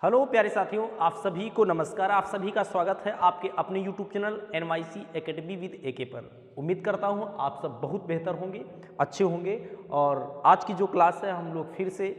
Hello प्यारे साथियों, आप सभी को नमस्कार। आप सभी का स्वागत है आपके अपने YouTube channel NYC academy with AK पर। उम्मीद करता हूं आप सब बहुत बेहतर होंगे, अच्छे होंगे। और आज की जो क्लास है हम लोग फिर से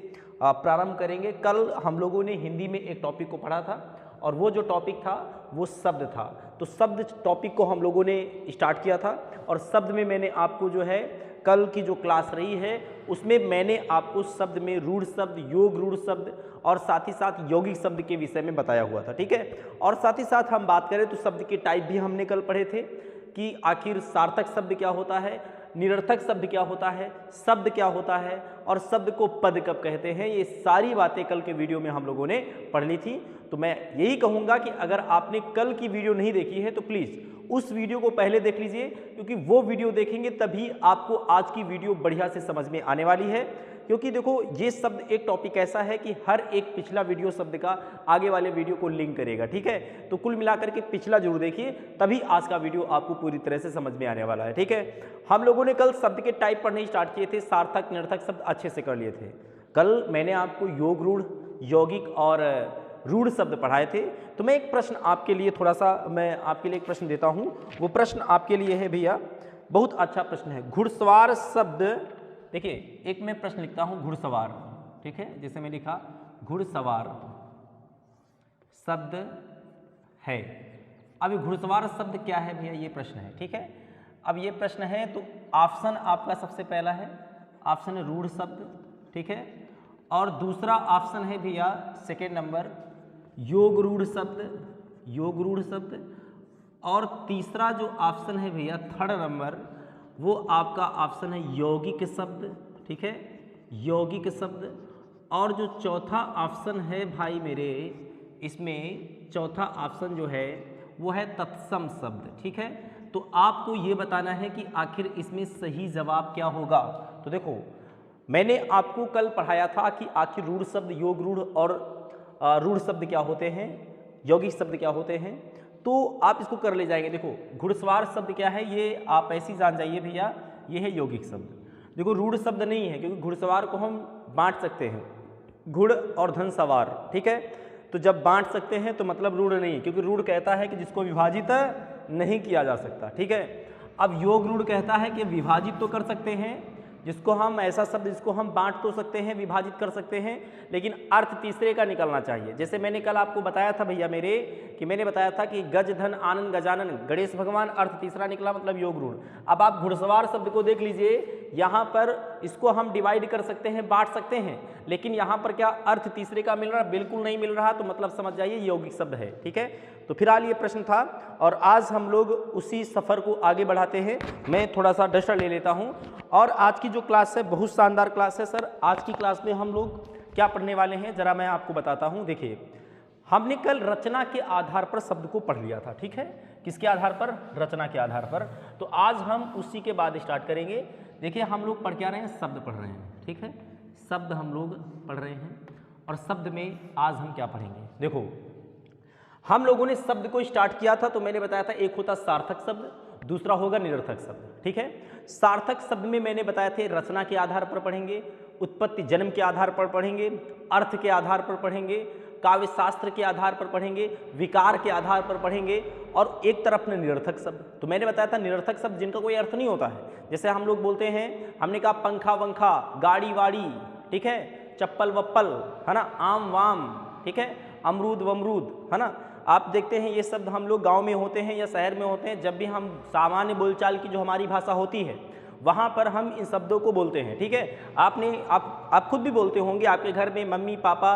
प्रारंभ करेंगे। कल हम लोगों ने हिंदी में एक टॉपिक को पढ़ा था और वो जो टॉपिक था वो शब्द था। तो शब्द टॉपिक को हम लोगों ने स्टार्ट किया था और शब्द में मैंने आपको जो है कल की जो क्लास रही है उसमें मैंने आपको शब्द में रूढ़ शब्द, योग रूढ़ शब्द और साथ ही साथ यौगिक शब्द के विषय में बताया हुआ था। ठीक है। और साथ ही साथ हम बात करें तो शब्द के टाइप भी हमने कल पढ़े थे कि आखिर सार्थक शब्द क्या होता है, निरर्थक शब्द क्या होता है, शब्द क्या होता है और शब्द को पद कब कहते हैं। ये सारी बातें कल के वीडियो में हम लोगों ने पढ़ ली थी। तो मैं यही कहूँगा कि अगर आपने कल की वीडियो नहीं देखी है तो प्लीज़ उस वीडियो को पहले देख लीजिए, क्योंकि वो वीडियो देखेंगे तभी आपको आज की वीडियो बढ़िया से समझ में आने वाली है। क्योंकि देखो ये शब्द एक टॉपिक ऐसा है कि हर एक पिछला वीडियो शब्द का आगे वाले वीडियो को लिंक करेगा। ठीक है। तो कुल मिलाकर के पिछला जरूर देखिए, तभी आज का वीडियो आपको पूरी तरह से समझ में आने वाला है। ठीक है। हम लोगों ने कल शब्द के टाइप पढ़ने स्टार्ट किए थे, सार्थक निरर्थक शब्द अच्छे से कर लिए थे। कल मैंने आपको योग रूढ़, यौगिक और रूढ़ शब्द पढ़ाए थे। तो मैं एक प्रश्न आपके लिए मैं आपके लिए एक प्रश्न देता हूं। वो प्रश्न आपके लिए है भैया, बहुत अच्छा प्रश्न है। घुड़सवार शब्द, देखिए एक मैं प्रश्न लिखता हूं घुड़सवार। ठीक है। जैसे मैं लिखा घुड़सवार शब्द है। अब ये घुड़सवार शब्द क्या है भैया, ये प्रश्न है। ठीक है। अब ये प्रश्न है तो ऑप्शन आपका सबसे पहला है, ऑप्शन है रूढ़ शब्द। ठीक है। और दूसरा ऑप्शन है भैया सेकेंड नंबर योग रूढ़ शब्द, योग रूढ़ शब्द। और तीसरा जो ऑप्शन है भैया थर्ड नंबर, वो आपका ऑप्शन है यौगिक शब्द। ठीक है, यौगिक शब्द। और जो चौथा ऑप्शन है भाई मेरे, इसमें चौथा ऑप्शन जो है वो है तत्सम शब्द। ठीक है। तो आपको ये बताना है कि आखिर इसमें सही जवाब क्या होगा। तो देखो मैंने आपको कल पढ़ाया था कि आखिर रूढ़ शब्द, योग रूढ़ और रूढ़ शब्द क्या होते हैं, यौगिक शब्द क्या होते हैं। तो आप इसको कर ले जाएंगे। देखो घुड़सवार शब्द क्या है ये आप ऐसे ही जान जाइए भैया, ये है यौगिक शब्द। देखो रूढ़ शब्द नहीं है, क्योंकि घुड़सवार को हम बांट सकते हैं, घुड़ और धन सवार। ठीक है। तो जब बांट सकते हैं तो मतलब रूढ़ नहीं, क्योंकि रूढ़ कहता है कि जिसको विभाजित नहीं किया जा सकता। ठीक है। अब योग रूढ़ कहता है कि विभाजित तो कर सकते हैं, जिसको हम ऐसा शब्द जिसको हम बांट तो सकते हैं, विभाजित कर सकते हैं, लेकिन अर्थ तीसरे का निकलना चाहिए। जैसे मैंने कल आपको बताया था भैया मेरे कि मैंने बताया था कि गज धन आनंद गजानन गणेश भगवान, अर्थ तीसरा निकला मतलब योग रूढ़। अब आप घुड़सवार शब्द को देख लीजिए, यहाँ पर इसको हम डिवाइड कर सकते हैं, बांट सकते हैं, लेकिन यहाँ पर क्या अर्थ तीसरे का मिल रहा, बिल्कुल नहीं मिल रहा। तो मतलब समझ जाइए यौगिक शब्द है। ठीक है। तो फिलहाल ये प्रश्न था और आज हम लोग उसी सफ़र को आगे बढ़ाते हैं। मैं थोड़ा सा डस्टर ले लेता हूँ। और आज की जो क्लास है बहुत शानदार क्लास है सर। आज की क्लास में हम लोग क्या पढ़ने वाले हैं जरा मैं आपको बताता हूँ। देखिए हमने कल रचना के आधार पर शब्द को पढ़ लिया था। ठीक है। किसके आधार पर? रचना के आधार पर। तो आज हम उसी के बाद स्टार्ट करेंगे। देखिए हम लोग पढ़ क्या रहे हैं, शब्द पढ़ रहे हैं। ठीक है। शब्द हम लोग पढ़ रहे हैं और शब्द में आज हम क्या पढ़ेंगे। देखो हम लोगों ने शब्द को स्टार्ट किया था तो मैंने बताया था एक होता सार्थक शब्द, दूसरा होगा निरर्थक शब्द। ठीक है। सार्थक शब्द में मैंने बताया थे रचना के आधार पर पढ़ेंगे, उत्पत्ति जन्म के आधार पर पढ़ेंगे, अर्थ के आधार पर पढ़ेंगे, काव्य शास्त्र के आधार पर पढ़ेंगे, विकार के आधार पर पढ़ेंगे। और एक तरफ ने निरर्थक शब्द, तो मैंने बताया था निरर्थक शब्द जिनका कोई अर्थ नहीं होता है। जैसे हम लोग बोलते हैं, हमने कहा पंखा वंखा, गाड़ी वाड़ी, ठीक है, चप्पल वप्पल, है ना, आम वाम, ठीक है, अमरूद वमरूद, है ना। आप देखते हैं ये शब्द हम लोग गांव में होते हैं या शहर में होते हैं, जब भी हम सामान्य बोलचाल की जो हमारी भाषा होती है वहाँ पर हम इन शब्दों को बोलते हैं। ठीक है। आप खुद भी बोलते होंगे, आपके घर में मम्मी पापा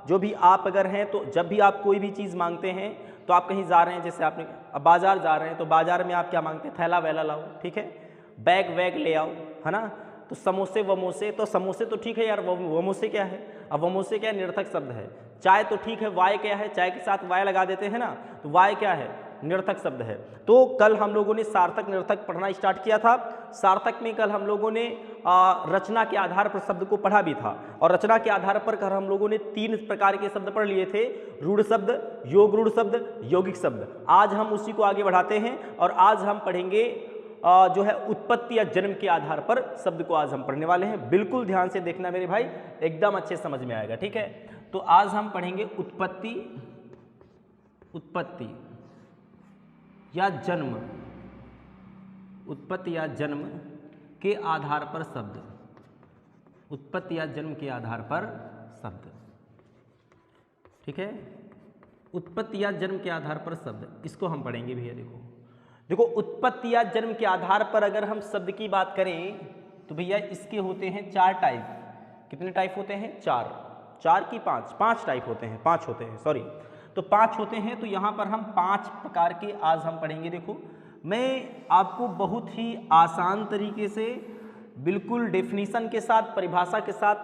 जो भी आप अगर हैं तो जब भी आप कोई भी चीज़ मांगते हैं तो आप कहीं जा रहे हैं, जैसे आपने अब बाजार जा रहे हैं तो बाजार में आप क्या मांगते हैं, थैला वैला लाओ। ठीक है। बैग वैग ले आओ, है ना। तो समोसे वमोसे, तो समोसे तो ठीक है यार, वमोसे क्या है। अब वमोसे क्या है, निरर्थक शब्द है। चाय तो ठीक है, वाय क्या है, चाय के साथ वाय लगा देते हैं ना, तो वाय क्या है, निरर्थक शब्द है। तो कल हम लोगों ने सार्थक निरर्थक पढ़ना स्टार्ट किया था। सार्थक में कल हम लोगों ने रचना के आधार पर शब्द को पढ़ा भी था और रचना के आधार पर कल हम लोगों ने 3 प्रकार के शब्द पढ़ लिए थे, रूढ़ शब्द, योग रूढ़ शब्द, यौगिक शब्द। आज हम उसी को आगे बढ़ाते हैं और आज हम पढ़ेंगे जो है उत्पत्ति या जन्म के आधार पर शब्द को आज हम पढ़ने वाले हैं। बिल्कुल ध्यान से देखना मेरे भाई, एकदम अच्छे समझ में आएगा। ठीक है। तो आज हम पढ़ेंगे उत्पत्ति, उत्पत्ति या जन्म, उत्पत्ति या जन्म के आधार पर शब्द, उत्पत्ति या जन्म के आधार पर शब्द। ठीक है, उत्पत्ति या जन्म के आधार पर शब्द, इसको हम पढ़ेंगे भैया। देखो देखो उत्पत्ति या जन्म के आधार पर अगर हम शब्द की बात करें तो भैया इसके होते हैं 4 टाइप। कितने टाइप होते हैं? 4 की 5 टाइप होते हैं, 5 होते हैं, सॉरी। तो 5 होते हैं। तो यहाँ पर हम 5 प्रकार के आज हम पढ़ेंगे। देखो मैं आपको बहुत ही आसान तरीके से, बिल्कुल डेफिनीशन के साथ, परिभाषा के साथ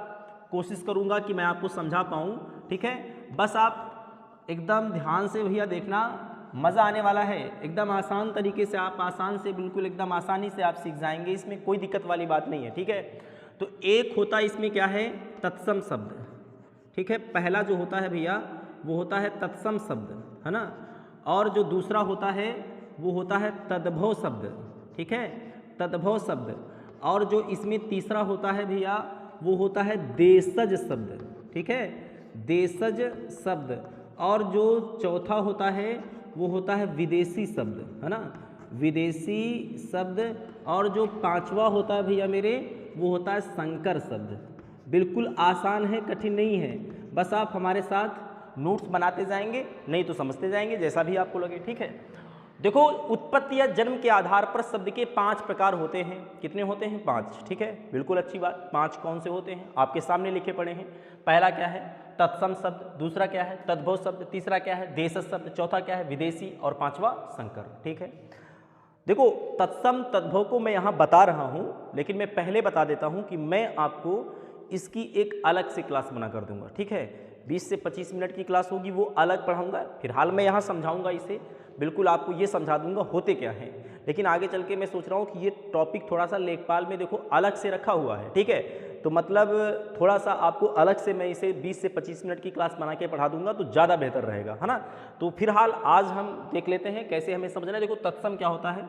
कोशिश करूँगा कि मैं आपको समझा पाऊँ। ठीक है, बस आप एकदम ध्यान से भैया देखना, मज़ा आने वाला है। एकदम आसान तरीके से आप आसान से, बिल्कुल एकदम आसानी से आप सीख जाएंगे, इसमें कोई दिक्कत वाली बात नहीं है। ठीक है, तो एक होता है इसमें क्या है? तत्सम शब्द। ठीक है, पहला जो होता है भैया वो होता है तत्सम शब्द, है ना। और जो दूसरा होता है वो होता है तद्भव शब्द। ठीक है, तद्भव शब्द। और जो इसमें तीसरा होता है भैया वो होता है देशज शब्द। ठीक है, देशज शब्द। और जो चौथा होता है वो होता है विदेशी शब्द, है ना, विदेशी शब्द। और जो 5वां होता है भैया मेरे वो होता है संकर शब्द। बिल्कुल आसान है, कठिन नहीं है, बस आप हमारे साथ नोट्स बनाते जाएंगे, नहीं तो समझते जाएंगे, जैसा भी आपको लगे। ठीक है, देखो उत्पत्ति या जन्म के आधार पर शब्द के 5 प्रकार होते हैं। कितने होते हैं? 5। ठीक है, बिल्कुल अच्छी बात। 5 कौन से होते हैं? आपके सामने लिखे पड़े हैं। पहला क्या है? तत्सम शब्द। दूसरा क्या है? तद्भव शब्द। तीसरा क्या है? देशज शब्द। चौथा क्या है? विदेशी। और 5वां संकर। ठीक है, देखो तत्सम तद्भव को मैं यहाँ बता रहा हूँ, लेकिन मैं पहले बता देता हूँ कि मैं आपको इसकी एक अलग से क्लास बना कर दूंगा। ठीक है, 20 से 25 मिनट की क्लास होगी, वो अलग पढ़ाऊंगा। फिलहाल मैं यहाँ समझाऊंगा इसे, बिल्कुल आपको ये समझा दूंगा होते क्या हैं। लेकिन आगे चल के मैं सोच रहा हूँ कि ये टॉपिक थोड़ा सा लेखपाल में देखो अलग से रखा हुआ है। ठीक है, तो मतलब थोड़ा सा आपको अलग से मैं इसे 20 से 25 मिनट की क्लास बना के पढ़ा दूंगा तो ज़्यादा बेहतर रहेगा, है ना। तो फिलहाल आज हम देख लेते हैं कैसे हमें समझना है। देखो तत्सम क्या होता है,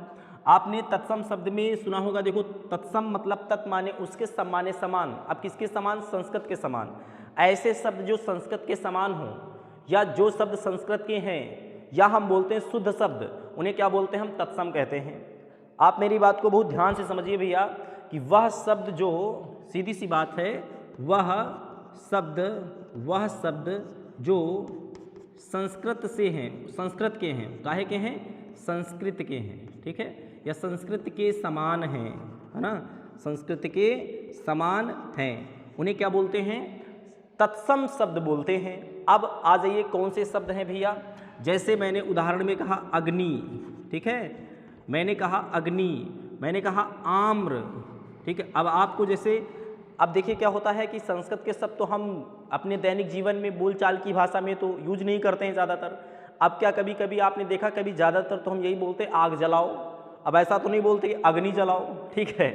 आपने तत्सम शब्द में सुना होगा। देखो तत्सम मतलब तत् माने उसके समाने समान। अब किसके समान? संस्कृत के समान। ऐसे शब्द जो संस्कृत के समान हो, या जो शब्द संस्कृत के हैं, या हम बोलते हैं शुद्ध शब्द, उन्हें क्या बोलते हैं? हम तत्सम कहते हैं। आप मेरी बात को बहुत ध्यान से समझिए भैया कि वह शब्द जो, सीधी सी बात है, वह शब्द जो संस्कृत से हैं, संस्कृत के हैं, काहे के हैं? संस्कृत के हैं। ठीक है, या संस्कृत के समान हैं, है ना, संस्कृत के समान हैं, उन्हें क्या बोलते हैं? तत्सम शब्द बोलते हैं। अब आ जाइए कौन से शब्द हैं भैया। जैसे मैंने उदाहरण में कहा अग्नि। ठीक है, मैंने कहा अग्नि, मैंने कहा आम्र। ठीक है, अब आपको जैसे, अब देखिए क्या होता है कि संस्कृत के शब्द तो हम अपने दैनिक जीवन में बोलचाल की भाषा में तो यूज नहीं करते हैं ज़्यादातर। अब क्या कभी कभी आपने देखा, कभी ज़्यादातर तो हम यही बोलते हैं आग जलाओ। अब ऐसा तो नहीं बोलते कि अग्नि जलाओ। ठीक है,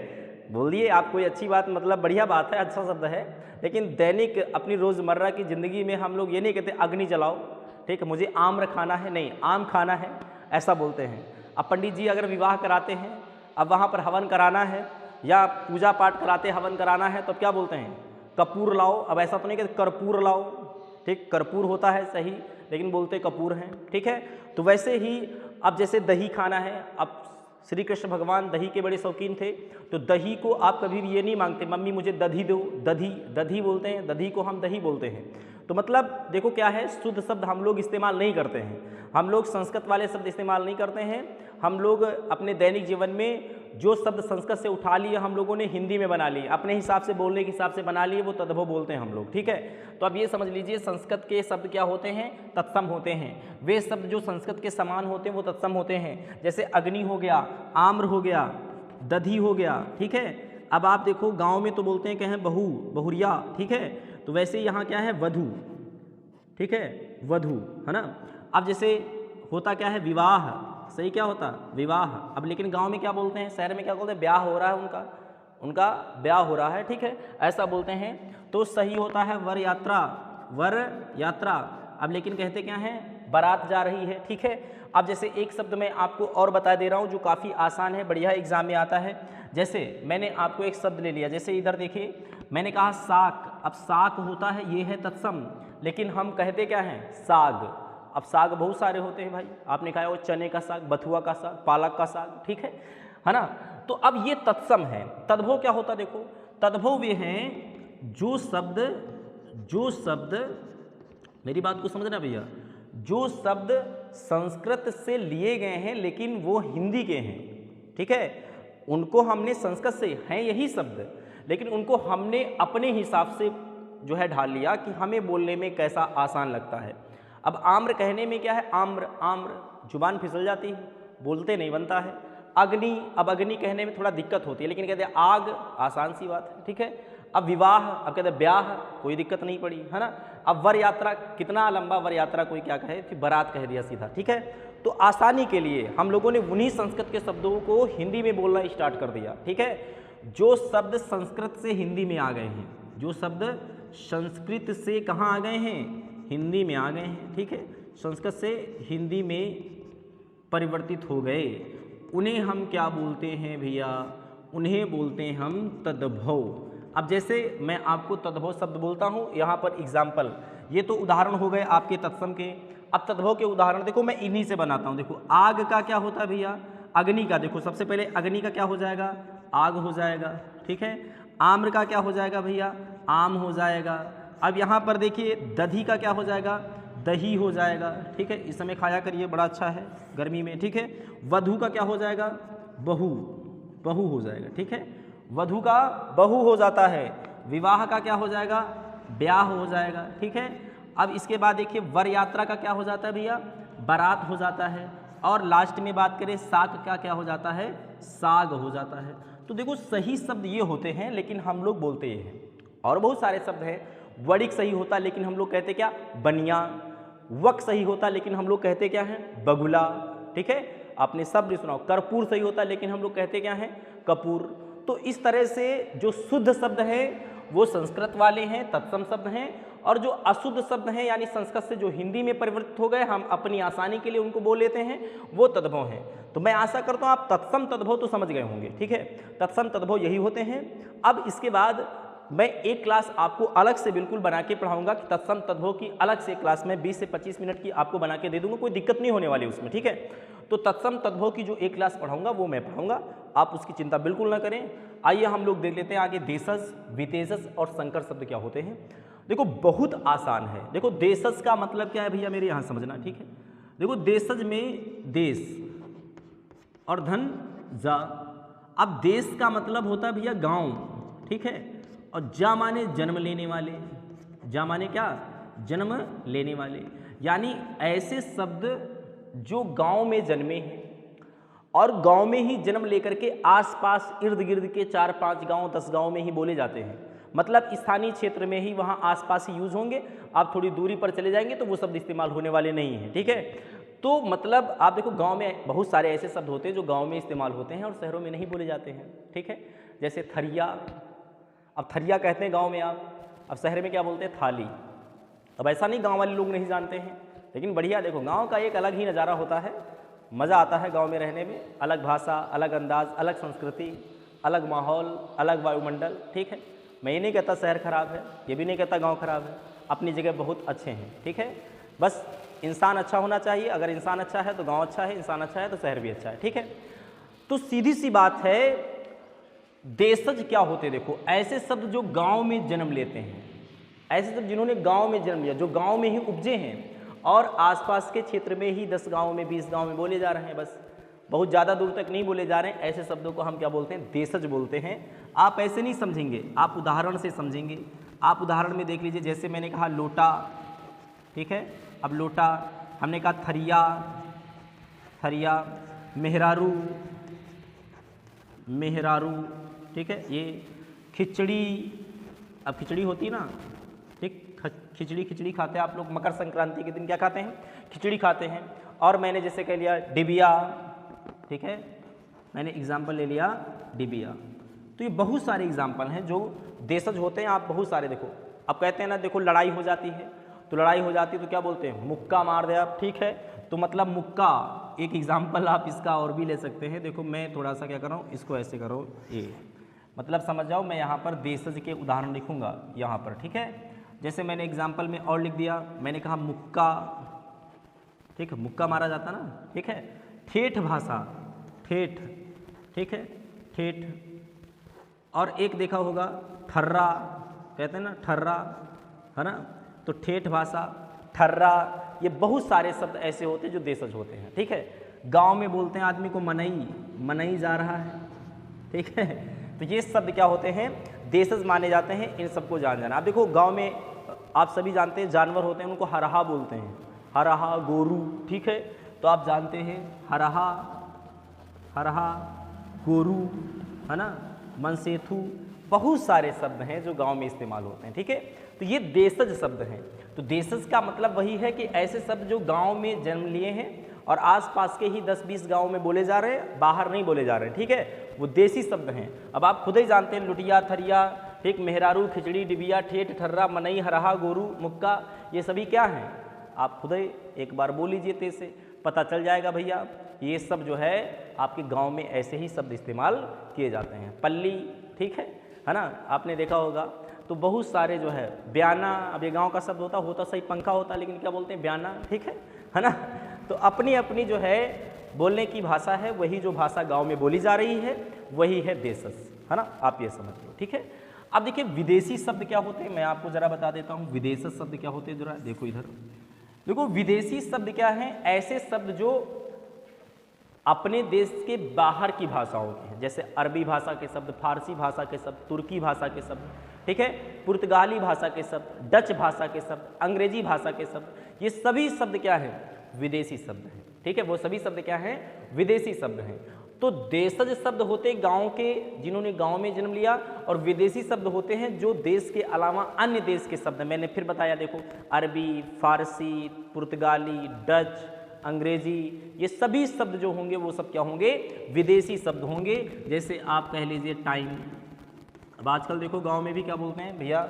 बोल दिए आप, कोई अच्छी बात, मतलब बढ़िया बात है, अच्छा शब्द है। लेकिन दैनिक अपनी रोज़मर्रा की ज़िंदगी में हम लोग ये नहीं कहते अग्नि जलाओ। ठीक है, मुझे आम्र खाना है, नहीं आम खाना है, ऐसा बोलते हैं। अब पंडित जी अगर विवाह कराते हैं, अब वहाँ पर हवन कराना है या पूजा पाठ कराते हवन कराना है, तो क्या बोलते हैं? कपूर लाओ। अब ऐसा तो नहीं कहते कर्पूर लाओ। ठीक, कर्पूर होता है सही, लेकिन बोलते कपूर हैं। ठीक है, तो वैसे ही अब जैसे दही खाना है, अब श्री कृष्ण भगवान दही के बड़े शौकीन थे, तो दही को आप कभी भी ये नहीं मांगते मम्मी मुझे दधी दो, दधी, दधी बोलते हैं, दधी को हम दही बोलते हैं। तो मतलब देखो क्या है, शुद्ध शब्द हम लोग इस्तेमाल नहीं करते हैं, हम लोग संस्कृत वाले शब्द इस्तेमाल नहीं करते हैं। हम लोग अपने दैनिक जीवन में जो शब्द संस्कृत से उठा लिए हम लोगों ने हिंदी में बना लिए, अपने हिसाब से बोलने के हिसाब से बना लिए, वो तद्भव बोलते हैं हम लोग। ठीक है, तो अब ये समझ लीजिए संस्कृत के शब्द क्या होते हैं? तत्सम होते हैं। वे शब्द जो संस्कृत के समान होते हैं वो तत्सम होते हैं। जैसे अग्नि हो गया, आम्र हो गया, दधी हो गया। ठीक है, अब आप देखो गाँव में तो बोलते हैं क्या है? बहू, बहुरिया। ठीक है, तो वैसे यहाँ क्या है? वधू। ठीक है, वधू, है ना। अब जैसे होता क्या है? विवाह। सही क्या होता? विवाह। अब लेकिन गांव में क्या बोलते हैं? शहर में क्या बोलते हैं? ब्याह हो रहा है, उनका ब्याह हो रहा है। ठीक है, ऐसा बोलते हैं। तो सही होता है वर यात्रा, वर यात्रा। अब लेकिन कहते क्या है? बारात जा रही है। ठीक है, अब जैसे एक शब्द मैं आपको और बता दे रहा हूँ जो काफ़ी आसान है, बढ़िया एग्जाम में आता है। जैसे मैंने आपको एक शब्द ले लिया, जैसे इधर देखिए मैंने कहा साक। अब साग होता है, ये है तत्सम, लेकिन हम कहते क्या हैं, साग। अब साग बहुत सारे होते हैं भाई, आपने खाया वो चने का साग, बथुआ का साग, पालक का साग, ठीक है ना। तो अब ये तत्सम है। तद्भव क्या होता है, देखो तद्भव वे हैं जो शब्द मेरी बात को समझना भैया, जो शब्द संस्कृत से लिए गए हैं लेकिन वो हिंदी के हैं, ठीक है, उनको हमने संस्कृत से हैं यही शब्द, लेकिन उनको हमने अपने हिसाब से जो है ढाल लिया कि हमें बोलने में कैसा आसान लगता है। अब आम्र कहने में क्या है, आम्र, जुबान फिसल जाती है, बोलते नहीं बनता है। अग्नि, अब अग्नि कहने में थोड़ा दिक्कत होती है, लेकिन कहते हैं आग, आसान सी बात है, ठीक है। अब विवाह, अब कहते हैं ब्याह, कोई दिक्कत नहीं पड़ी, है ना। अब वर यात्रा, कितना लंबा वर यात्रा, कोई क्या कहे, फिर बारात कह दिया सीधा, ठीक है। तो आसानी के लिए हम लोगों ने उन्हीं संस्कृत के शब्दों को हिंदी में बोलना स्टार्ट कर दिया, ठीक है। जो शब्द संस्कृत से हिंदी में आ गए हैं, जो शब्द संस्कृत से कहाँ आ गए हैं, हिंदी में आ गए हैं, ठीक है, संस्कृत से हिंदी में परिवर्तित हो गए, उन्हें हम क्या बोलते हैं भैया, उन्हें बोलते हैं हम तद्भव। अब जैसे मैं आपको तद्भव शब्द बोलता हूँ, यहाँ पर एग्जाम्पल, ये तो उदाहरण हो गए आपके तत्सम के। अब तद्भव के उदाहरण देखो मैं इन्हीं से बनाता हूँ। देखो आग का क्या होता है भैया, अग्नि का, देखो सबसे पहले अग्नि का क्या हो जाएगा, आग हो जाएगा, ठीक है। आम्र का क्या हो जाएगा भैया, आम हो जाएगा। अब यहाँ पर देखिए दधी का क्या हो जाएगा, दही हो जाएगा, ठीक है, इस समय खाया करिए, बड़ा अच्छा है गर्मी में, ठीक है। वधु का क्या हो जाएगा, बहू, बहू हो जाएगा, ठीक है, वधु का बहू हो जाता है। विवाह का क्या हो जाएगा, ब्याह हो जाएगा, ठीक है। अब इसके बाद देखिए वर यात्रा का क्या हो जाता है भैया, बारात हो जाता है। और लास्ट में बात करें साग का क्या हो जाता है, साग हो जाता है। तो देखो सही शब्द ये होते हैं, लेकिन हम लोग बोलते ये हैं। और बहुत सारे शब्द हैं, वड़िक सही होता लेकिन हम लोग कहते क्या, बनिया। वक सही होता लेकिन हम लोग कहते क्या हैं, बगुला, ठीक है। आपने शब्द सुनाओ, कर्पूर सही होता लेकिन हम लोग कहते क्या हैं, कपूर। तो इस तरह से जो शुद्ध शब्द है वो संस्कृत वाले हैं, तत्सम शब्द हैं, और जो अशुद्ध शब्द हैं यानी संस्कृत से जो हिंदी में परिवर्तित हो गए, हम अपनी आसानी के लिए उनको बोल लेते हैं, वो तद्भव हैं। तो मैं आशा करता हूँ आप तत्सम तद्भव तो समझ गए होंगे, ठीक है। तत्सम तद्भव यही होते हैं। अब इसके बाद मैं एक क्लास आपको अलग से बिल्कुल बना के पढ़ाऊंगा कि तत्सम तद्भव की अलग से क्लास में 20 से 25 मिनट की आपको बना के दे दूंगा, कोई दिक्कत नहीं होने वाली उसमें, ठीक है। तो तत्सम तद्भव की जो एक क्लास पढ़ाऊंगा वो मैं पढ़ाऊंगा, आप उसकी चिंता बिल्कुल ना करें। आइए हम लोग देख लेते हैं आगे देशज, विदेशज और संकर शब्द क्या होते हैं। देखो बहुत आसान है। देखो देशज का मतलब क्या है भैया, मेरे यहाँ समझना, ठीक है। देखो देशज में देश और धन जा। अब देश का मतलब होता है भैया गांव, ठीक है, और जा माने जन्म लेने वाले, जा माने क्या, जन्म लेने वाले, यानी ऐसे शब्द जो गांव में जन्मे हैं और गांव में ही जन्म लेकर के आसपास इर्द गिर्द के 4-5 गांव 10 गांव में ही बोले जाते हैं। मतलब स्थानीय क्षेत्र में ही, वहाँ आसपास ही यूज होंगे। आप थोड़ी दूरी पर चले जाएंगे तो वो शब्द इस्तेमाल होने वाले नहीं हैं, ठीक है। तो मतलब आप देखो गांव में बहुत सारे ऐसे शब्द होते हैं जो गांव में इस्तेमाल होते हैं और शहरों में नहीं बोले जाते हैं, ठीक है। जैसे थरिया, अब थरिया कहते हैं गांव में आप, अब शहर में क्या बोलते हैं, थाली। अब ऐसा नहीं गांव वाले लोग नहीं जानते हैं, लेकिन बढ़िया, देखो गांव का एक अलग ही नज़ारा होता है, मज़ा आता है गांव में रहने में। अलग भाषा, अलग अंदाज, अलग संस्कृति, अलग माहौल, अलग वायुमंडल, ठीक है। मैं ये नहीं कहता शहर खराब है, ये भी नहीं कहता गांव खराब है, अपनी जगह बहुत अच्छे हैं, ठीक है। बस इंसान अच्छा होना चाहिए, अगर इंसान अच्छा है तो गांव अच्छा है, इंसान अच्छा है तो शहर भी अच्छा है, ठीक है। तो सीधी सी बात है, देशज क्या होते, देखो ऐसे शब्द जो गांव में जन्म लेते हैं, ऐसे शब्द जिन्होंने गांव में जन्म लिया, जो गांव में ही उपजे हैं और आसपास के क्षेत्र में ही 10 गांव में 20 गांव में बोले जा रहे हैं, बस बहुत ज़्यादा दूर तक नहीं बोले जा रहे हैं, ऐसे शब्दों को हम क्या बोलते हैं, देशज बोलते हैं। आप ऐसे नहीं समझेंगे, आप उदाहरण से समझेंगे। आप उदाहरण में देख लीजिए, जैसे मैंने कहा लोटा, ठीक है। अब लोटा, हमने कहा थरिया, थरिया, मेहरारू, मेहरारू, ठीक है। ये खिचड़ी, अब खिचड़ी होती है ना, ठीक, खिचड़ी खाते हैं आप लोग, मकर संक्रांति के दिन क्या खाते हैं, खिचड़ी खाते हैं। और मैंने जैसे कह लिया डिबिया, ठीक है, मैंने एग्जाम्पल ले लिया डिबिया। तो ये बहुत सारे एग्जाम्पल हैं जो देशज होते हैं। आप बहुत सारे देखो, अब कहते हैं ना, देखो लड़ाई हो जाती है, तो लड़ाई हो जाती है तो क्या बोलते हैं, मुक्का मार दे आप, ठीक है। तो मतलब मुक्का, एक एग्जाम्पल आप इसका और भी ले सकते हैं। देखो मैं थोड़ा सा क्या कर रहा हूँ, इसको ऐसे करो, ये मतलब समझ जाओ, मैं यहाँ पर देशज के उदाहरण लिखूंगा यहाँ पर, ठीक है। जैसे मैंने एग्जाम्पल में और लिख दिया, मैंने कहा मुक्का, ठीक है, मुक्का मारा जाता ना, ठीक है। ठेठ भाषा, ठेठ, ठीक है, ठेठ। और एक देखा होगा ठर्रा, कहते हैं ना ठर्रा, है ना, तो ठेठ भाषा, ठर्रा, ये बहुत सारे शब्द ऐसे होते हैं जो देशज होते हैं, ठीक है। गांव में बोलते हैं आदमी को मनई, मनई जा रहा है, ठीक है। तो ये शब्द क्या होते हैं, देशज माने जाते हैं, इन सबको जान जाना। आप देखो गांव में आप सभी जानते हैं जानवर होते हैं, उनको हरहा बोलते हैं, हरहा, गोरू, ठीक है। तो आप जानते हैं हरहा, हरहा, गोरू, है ना, मनसेथु, बहुत सारे शब्द हैं जो गांव में इस्तेमाल होते हैं, ठीक है। तो ये देशज शब्द हैं। तो देशज का मतलब वही है कि ऐसे शब्द जो गांव में जन्म लिए हैं और आसपास के ही 10-20 गांव में बोले जा रहे हैं, बाहर नहीं बोले जा रहे हैं, ठीक है, वो देसी शब्द हैं। अब आप खुद ही जानते हैं लुटिया, थरिया, ठीक, मेहरारू, खिचड़ी, डिबिया, ठेठ, ठर्रा, मनई, हरहा, गोरू, मुक्का, ये सभी क्या हैं, आप खुद ही एक बार बोल लीजिए, ते से पता चल जाएगा भैया। ये सब जो है आपके गांव में ऐसे ही शब्द इस्तेमाल किए जाते हैं। पल्ली, ठीक है ना, आपने देखा होगा। तो बहुत सारे जो है बयाना, अब ये गांव का शब्द होता सही पंखा होता, लेकिन क्या बोलते हैं बयाना, ठीक है ना। तो अपनी अपनी जो है बोलने की भाषा है, वही जो भाषा गांव में बोली जा रही है वही है देशज, है ना, आप ये समझ लो, ठीक है। अब देखिए विदेशी शब्द क्या होते हैं, मैं आपको जरा बता देता हूँ विदेशी शब्द क्या होते हैं। जरा देखो इधर, देखो विदेशी शब्द क्या हैं, ऐसे शब्द जो अपने देश के बाहर की भाषाओं के हैं, जैसे अरबी भाषा के शब्द, फारसी भाषा के शब्द, तुर्की भाषा के शब्द, ठीक है, पुर्तगाली भाषा के शब्द, डच भाषा के शब्द, अंग्रेजी भाषा के शब्द, ये सभी शब्द क्या हैं, विदेशी शब्द हैं, ठीक है। वो सभी शब्द क्या हैं, विदेशी शब्द हैं। तो देशज शब्द होते गांव के, जिन्होंने गांव में जन्म लिया, और विदेशी शब्द होते हैं जो देश के अलावा अन्य देश के शब्द। मैंने फिर बताया, देखो अरबी, फारसी, पुर्तगाली, डच, अंग्रेजी, ये सभी शब्द जो होंगे वो सब क्या होंगे, विदेशी शब्द होंगे। जैसे आप कह लीजिए टाइम। अब आजकल देखो गांव में भी क्या बोलते हैं, भैया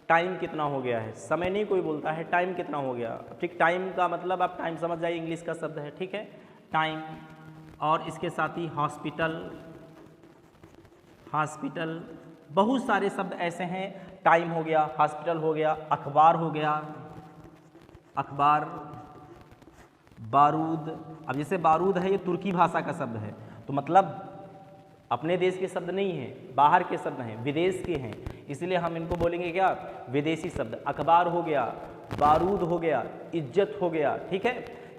टाइम कितना हो गया है, समय नहीं कोई बोलता है, टाइम कितना हो गया, ठीक। टाइम का मतलब आप टाइम समझ जाइए, इंग्लिश का शब्द है, ठीक है, टाइम। और इसके साथ ही हॉस्पिटल, हॉस्पिटल, बहुत सारे शब्द ऐसे हैं, टाइम हो गया, हॉस्पिटल हो गया, अखबार हो गया, अखबार, बारूद। अब जैसे बारूद है, ये तुर्की भाषा का शब्द है, तो मतलब अपने देश के शब्द नहीं है, बाहर के शब्द हैं, विदेश के हैं, इसलिए हम इनको बोलेंगे क्या, विदेशी शब्द। अखबार हो गया, बारूद हो गया, इज्जत हो गया, ठीक है,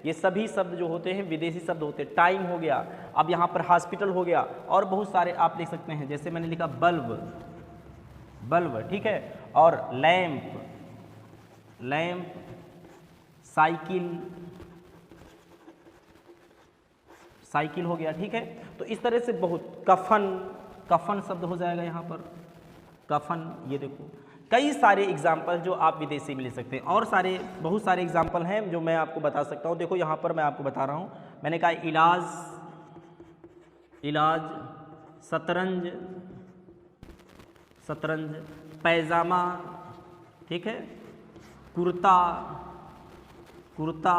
ये सभी शब्द जो होते हैं विदेशी शब्द होते हैं। टाइम हो गया, अब यहाँ पर हॉस्पिटल हो गया, और बहुत सारे आप लिख सकते हैं, जैसे मैंने लिखा बल्ब, बल्ब, ठीक है, और लैंप, लैंप, साइकिल, साइकिल हो गया, ठीक है। तो इस तरह से बहुत, कफन, कफन शब्द हो जाएगा यहाँ पर, कफन, ये देखो कई सारे एग्जाम्पल जो आप विदेशी में ले सकते हैं, और सारे बहुत सारे एग्जाम्पल हैं जो मैं आपको बता सकता हूँ। देखो यहाँ पर मैं आपको बता रहा हूँ, मैंने कहा इलाज, इलाज, शतरंज, शतरंज, पैजामा, ठीक है, कुर्ता, कुर्ता,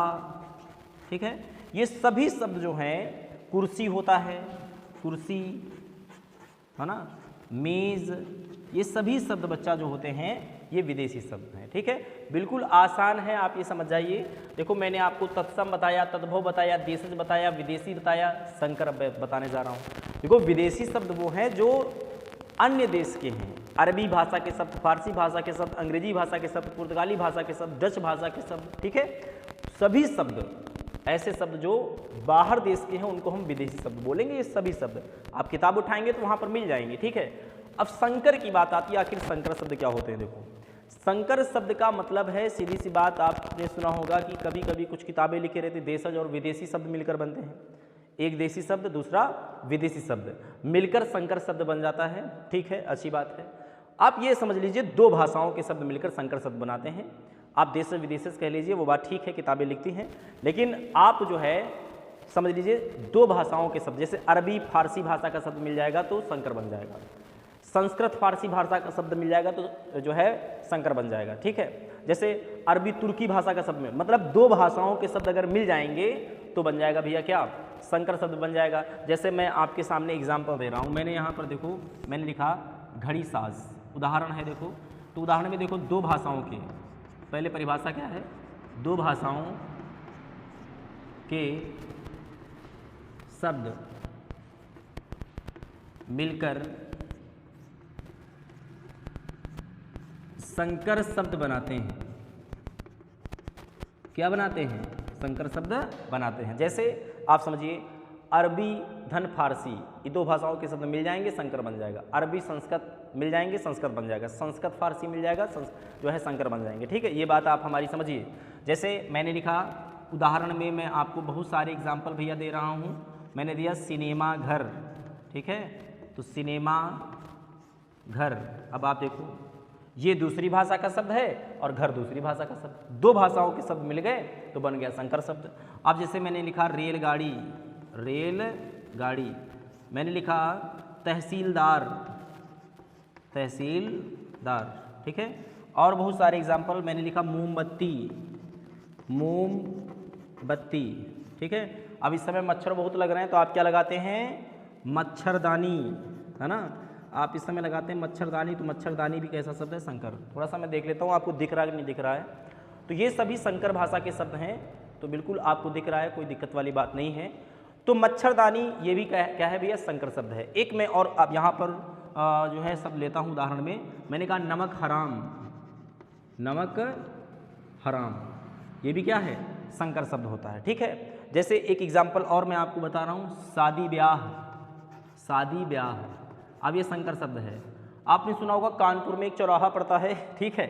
ठीक है। ये सभी शब्द जो हैं, कुर्सी होता है, कुर्सी, है ना, मेज, ये सभी शब्द बच्चा जो होते हैं ये विदेशी शब्द हैं, ठीक है। बिल्कुल आसान है, आप ये समझ जाइए। देखो मैंने आपको तत्सम बताया, तद्भव बताया, देशज बताया, विदेशी बताया, संकर बताने जा रहा हूँ। देखो विदेशी शब्द वो हैं जो अन्य देश के हैं, अरबी भाषा के शब्द, फारसी भाषा के शब्द, अंग्रेजी भाषा के शब्द, पुर्तगाली भाषा के शब्द, डच भाषा के शब्द, ठीक है। सभी शब्द, ऐसे शब्द जो बाहर देश के हैं उनको हम विदेशी शब्द बोलेंगे। ये सभी शब्द आप किताब उठाएंगे तो वहाँ पर मिल जाएंगे, ठीक है। अब संकर की बात आती है, आखिर संकर शब्द क्या होते हैं। देखो संकर शब्द का मतलब है, सीधी सी बात, आपने सुना होगा कि कभी कभी कुछ किताबें लिखे रहती, देशज और विदेशी शब्द मिलकर बनते हैं। एक देशी शब्द, दूसरा विदेशी शब्द, मिलकर संकर शब्द बन जाता है, ठीक है, अच्छी बात है। आप ये समझ लीजिए, दो भाषाओं के शब्द मिलकर संकर शब्द बनाते हैं। आप देश विदेश कह लीजिए, वो बात ठीक है, किताबें लिखती हैं, लेकिन आप जो है समझ लीजिए दो भाषाओं के शब्द, जैसे अरबी फारसी भाषा का शब्द मिल जाएगा तो संकर बन जाएगा, संस्कृत फारसी भाषा का शब्द मिल जाएगा तो जो है संकर बन जाएगा, ठीक है। जैसे अरबी तुर्की भाषा का शब्द में, मतलब दो भाषाओं के शब्द अगर मिल जाएंगे तो बन जाएगा भैया क्या, संकर शब्द बन जाएगा। जैसे मैं आपके सामने एग्जाम्पल दे रहा हूँ, मैंने यहाँ पर देखो मैंने लिखा घड़ी साज, उदाहरण है देखो, तो उदाहरण में देखो दो भाषाओं के, पहले परिभाषा क्या है, दो भाषाओं के शब्द मिलकर संकर शब्द बनाते हैं। क्या बनाते हैं? संकर शब्द बनाते हैं। जैसे आप समझिए अरबी धन फारसी, ये दो भाषाओं के शब्द मिल जाएंगे, संकर बन जाएगा। अरबी संस्कृत मिल जाएंगे, संस्कृत बन जाएगा। संस्कृत फारसी मिल जाएगा, जो है संकर बन जाएंगे। ठीक है, ये बात आप हमारी समझिए। जैसे मैंने लिखा उदाहरण में, मैं आपको बहुत सारे एग्जाम्पल भैया दे रहा हूँ। मैंने दिया सिनेमा घर, ठीक है, तो सिनेमा घर। अब आप देखो ये दूसरी भाषा का शब्द है और घर दूसरी भाषा का शब्द, दो भाषाओं के शब्द मिल गए तो बन गया संकर शब्द। अब जैसे मैंने लिखा रेलगाड़ी, रेलगाड़ी। मैंने लिखा तहसीलदार, तहसीलदार, ठीक है। और बहुत सारे एग्जाम्पल, मैंने लिखा मोमबत्ती, मोमबत्ती, ठीक है। अब इस समय मच्छर बहुत लग रहे हैं तो आप क्या लगाते हैं? मच्छरदानी, है ना। आप इस समय लगाते हैं मच्छरदानी, तो मच्छरदानी भी कैसा शब्द है? संकर। थोड़ा सा मैं देख लेता हूँ आपको दिख रहा है कि नहीं दिख रहा है। तो ये सभी संकर भाषा के शब्द हैं, तो बिल्कुल आपको दिख रहा है, कोई दिक्कत वाली बात नहीं है। तो मच्छरदानी ये भी क्या है भैया? संकर शब्द है। एक मैं और अब यहाँ पर जो है शब्द लेता हूँ उदाहरण में, मैंने कहा नमक हराम, नमक हराम, ये भी क्या है? संकर शब्द होता है, ठीक है। जैसे एक एग्जाम्पल और मैं आपको बता रहा हूँ, शादी ब्याह, शादी ब्याह, अब ये संकर शब्द है। आपने सुना होगा कानपुर में एक चौराहा पड़ता है, ठीक है,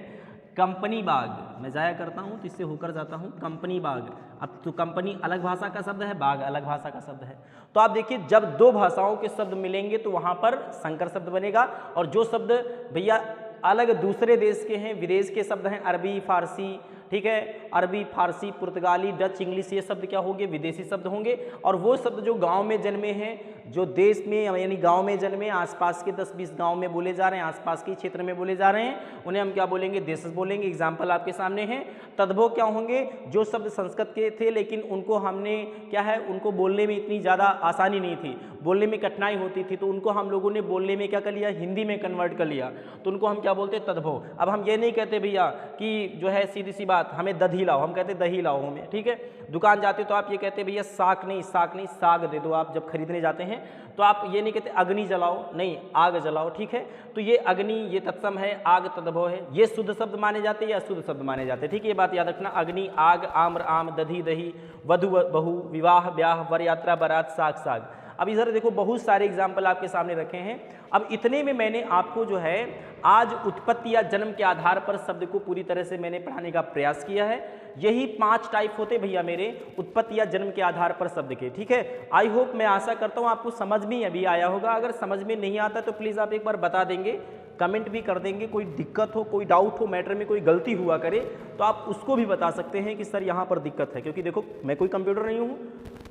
कंपनी बाग। मैं जाया करता हूँ तो इससे होकर जाता हूँ, कंपनी बाग। अब तो कंपनी अलग भाषा का शब्द है, बाग अलग भाषा का शब्द है। तो आप देखिए जब दो भाषाओं के शब्द मिलेंगे तो वहाँ पर संकर शब्द बनेगा। और जो शब्द भैया अलग दूसरे देश के हैं, विदेश के शब्द हैं, अरबी फारसी, ठीक है, अरबी फारसी पुर्तगाली डच इंग्लिश, ये शब्द क्या होंगे? विदेशी शब्द होंगे। और वो शब्द जो गांव में जन्मे हैं, जो देश में यानी गांव में जन्मे, आसपास के 10-20 गांव में बोले जा रहे हैं, आसपास के क्षेत्र में बोले जा रहे हैं, उन्हें हम क्या बोलेंगे? देशज बोलेंगे। एग्जाम्पल आपके सामने हैं। तद्भव क्या होंगे? जो शब्द संस्कृत के थे लेकिन उनको हमने क्या है, उनको बोलने में इतनी ज़्यादा आसानी नहीं थी, बोलने में कठिनाई होती थी, तो उनको हम लोगों ने बोलने में क्या कर लिया? हिंदी में कन्वर्ट कर लिया, तो उनको हम क्या बोलते? तद्भव। अब हम ये नहीं कहते भैया कि जो है सीधी सी बात हमें दही लाओ, हम कहते दही लाओ हमें, ठीक है। दुकान जाते तो आप ये कहते भैया साग नहीं, साग नहीं, साग दे दो। आप जब खरीदने जाते हैं तो आप ये नहीं कहते अग्नि जलाओ, नहीं आग जलाओ, ठीक है। तो ये अग्नि ये तत्सम है, आग तद्भव है, ये शुद्ध शब्द माने जाते हैं या अशुद्ध शब्द माने जाते हैं, ठीक है। ये बात याद रखना, अग्नि आग, आम्र आम, दधी दही, वधु बहू, विवाह ब्याह, वर यात्रा बारात, साग साग। अब इधर देखो बहुत सारे एग्जाम्पल आपके सामने रखे हैं। अब इतने में मैंने आपको जो है आज उत्पत्ति या जन्म के आधार पर शब्द को पूरी तरह से मैंने पढ़ाने का प्रयास किया है। यही 5 टाइप होते भैया मेरे उत्पत्ति या जन्म के आधार पर शब्द के, ठीक है। आई होप, मैं आशा करता हूँ आपको समझ में अभी आया होगा। अगर समझ में नहीं आता तो प्लीज़ आप एक बार बता देंगे, कमेंट भी कर देंगे। कोई दिक्कत हो, कोई डाउट हो, मैटर में कोई गलती हुआ करे तो आप उसको भी बता सकते हैं कि सर यहाँ पर दिक्कत है। क्योंकि देखो मैं कोई कंप्यूटर नहीं हूँ,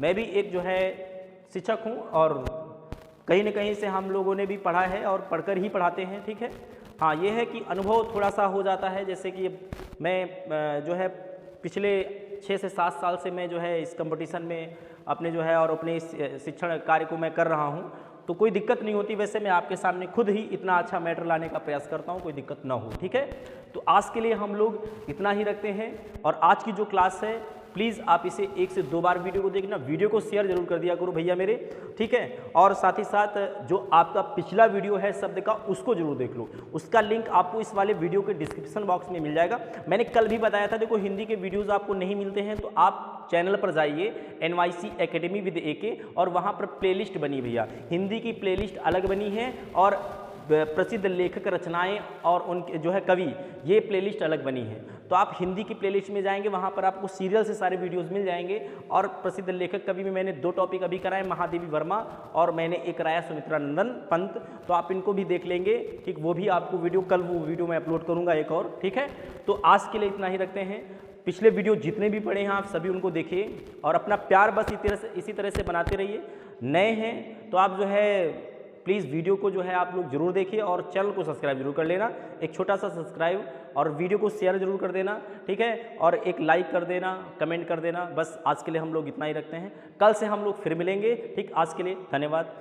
मैं भी एक जो है शिक्षक हूँ और कहीं न कहीं से हम लोगों ने भी पढ़ा है और पढ़कर ही पढ़ाते हैं, ठीक है। हाँ, ये है कि अनुभव थोड़ा सा हो जाता है। जैसे कि मैं जो है पिछले 6 से 7 साल से मैं जो है इस कंपटीशन में अपने जो है और अपने इस शिक्षण कार्य को मैं कर रहा हूँ, तो कोई दिक्कत नहीं होती। वैसे मैं आपके सामने खुद ही इतना अच्छा मैटर लाने का प्रयास करता हूँ, कोई दिक्कत ना हो, ठीक है। तो आज के लिए हम लोग इतना ही रखते हैं। और आज की जो क्लास है प्लीज़ आप इसे 1 से 2 बार वीडियो को देखना, वीडियो को शेयर जरूर कर दिया करो भैया मेरे, ठीक है। और साथ ही साथ जो आपका पिछला वीडियो है शब्द का, उसको जरूर देख लो। उसका लिंक आपको इस वाले वीडियो के डिस्क्रिप्शन बॉक्स में मिल जाएगा। मैंने कल भी बताया था, देखो हिंदी के वीडियोज़ आपको नहीं मिलते हैं तो आप चैनल पर जाइए NYC Academy with AK, और वहाँ पर प्लेलिस्ट बनी भैया, हिंदी की प्लेलिस्ट अलग बनी है और प्रसिद्ध लेखक रचनाएं और उनके जो है कवि, ये प्लेलिस्ट अलग बनी है। तो आप हिंदी की प्लेलिस्ट में जाएंगे, वहाँ पर आपको सीरियल से सारे वीडियोस मिल जाएंगे। और प्रसिद्ध लेखक कवि में मैंने 2 टॉपिक अभी कराए, महादेवी वर्मा और मैंने एक कराया सुमित्रा नंदन पंत, तो आप इनको भी देख लेंगे, ठीक। वो भी आपको वीडियो कल वो वीडियो मैं अपलोड करूँगा एक और, ठीक है। तो आज के लिए इतना ही रखते हैं। पिछले वीडियो जितने भी पढ़े हैं आप सभी उनको देखिए और अपना प्यार बस इसी तरह से बनाते रहिए। नए हैं तो आप जो है प्लीज़ वीडियो को जो है आप लोग जरूर देखिए और चैनल को सब्सक्राइब जरूर कर लेना, एक छोटा सा सब्सक्राइब, और वीडियो को शेयर जरूर कर देना, ठीक है, और एक लाइक कर देना, कमेंट कर देना। बस आज के लिए हम लोग इतना ही रखते हैं, कल से हम लोग फिर मिलेंगे। ठीक, आज के लिए धन्यवाद।